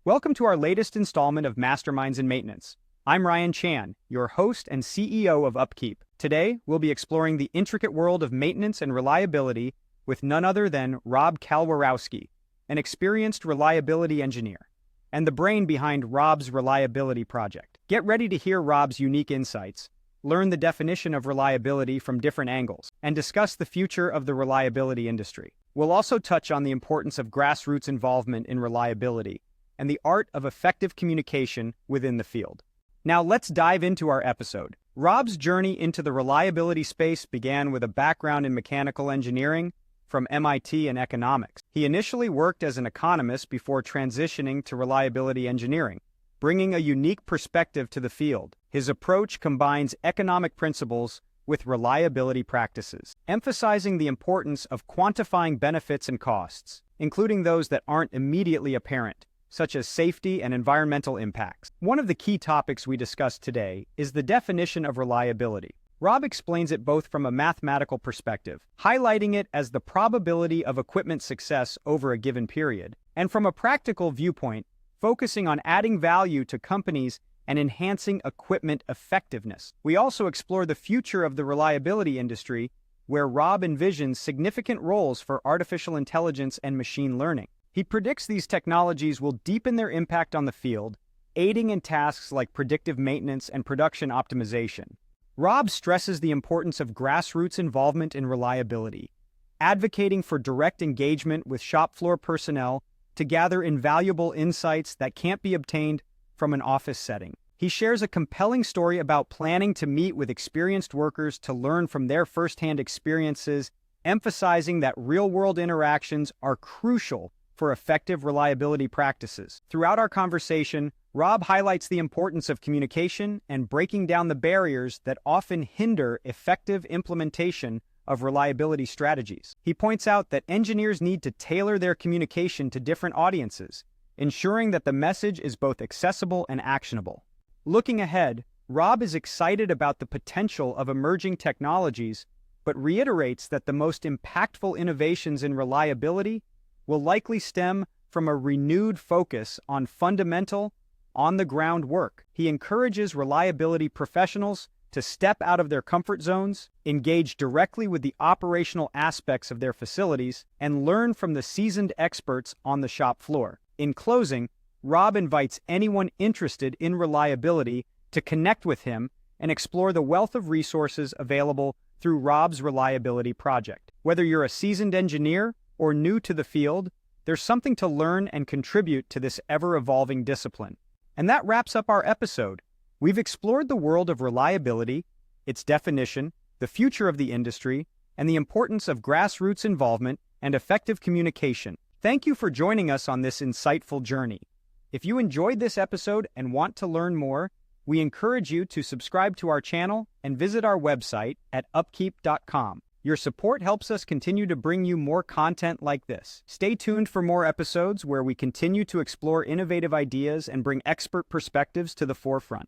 Welcome to our latest installment of Masterminds in Maintenance. I'm Ryan Chan, your host and CEO of Upkeep. Today, we'll be exploring the intricate world of maintenance and reliability with none other than Rob Kalwarowsky, an experienced reliability engineer, and the brain behind Rob's Reliability Project. Get ready to hear Rob's unique insights, learn the definition of reliability from different angles, and discuss the future of the reliability industry. We'll also touch on the importance of grassroots involvement in reliability and the art of effective communication within the field. Now let's dive into our episode. Rob's journey into the reliability space began with a background in mechanical engineering from MIT and economics. He initially worked as an economist before transitioning to reliability engineering, bringing a unique perspective to the field. His approach combines economic principles with reliability practices, emphasizing the importance of quantifying benefits and costs, including those that aren't immediately apparent, such as safety and environmental impacts. One of the key topics we discussed today is the definition of reliability. Rob explains it both from a mathematical perspective, highlighting it as the probability of equipment success over a given period, and from a practical viewpoint, focusing on adding value to companies and enhancing equipment effectiveness. We also explore the future of the reliability industry, where Rob envisions significant roles for artificial intelligence and machine learning. He predicts these technologies will deepen their impact on the field, aiding in tasks like predictive maintenance and production optimization. Rob stresses the importance of grassroots involvement in reliability, advocating for direct engagement with shop floor personnel to gather invaluable insights that can't be obtained from an office setting. He shares a compelling story about planning to meet with experienced workers to learn from their firsthand experiences, emphasizing that real-world interactions are crucial for effective reliability practices. Throughout our conversation, Rob highlights the importance of communication and breaking down the barriers that often hinder effective implementation of reliability strategies. He points out that engineers need to tailor their communication to different audiences, ensuring that the message is both accessible and actionable. Looking ahead, Rob is excited about the potential of emerging technologies, but reiterates that the most impactful innovations in reliability will likely stem from a renewed focus on fundamental, on-the-ground work. He encourages reliability professionals to step out of their comfort zones, engage directly with the operational aspects of their facilities, and learn from the seasoned experts on the shop floor. In closing, Rob invites anyone interested in reliability to connect with him and explore the wealth of resources available through Rob's Reliability Project. Whether you're a seasoned engineer or new to the field, there's something to learn and contribute to this ever-evolving discipline. And that wraps up our episode. We've explored the world of reliability, its definition, the future of the industry, and the importance of grassroots involvement and effective communication. Thank you for joining us on this insightful journey. If you enjoyed this episode and want to learn more, we encourage you to subscribe to our channel and visit our website at upkeep.com. Your support helps us continue to bring you more content like this. Stay tuned for more episodes where we continue to explore innovative ideas and bring expert perspectives to the forefront.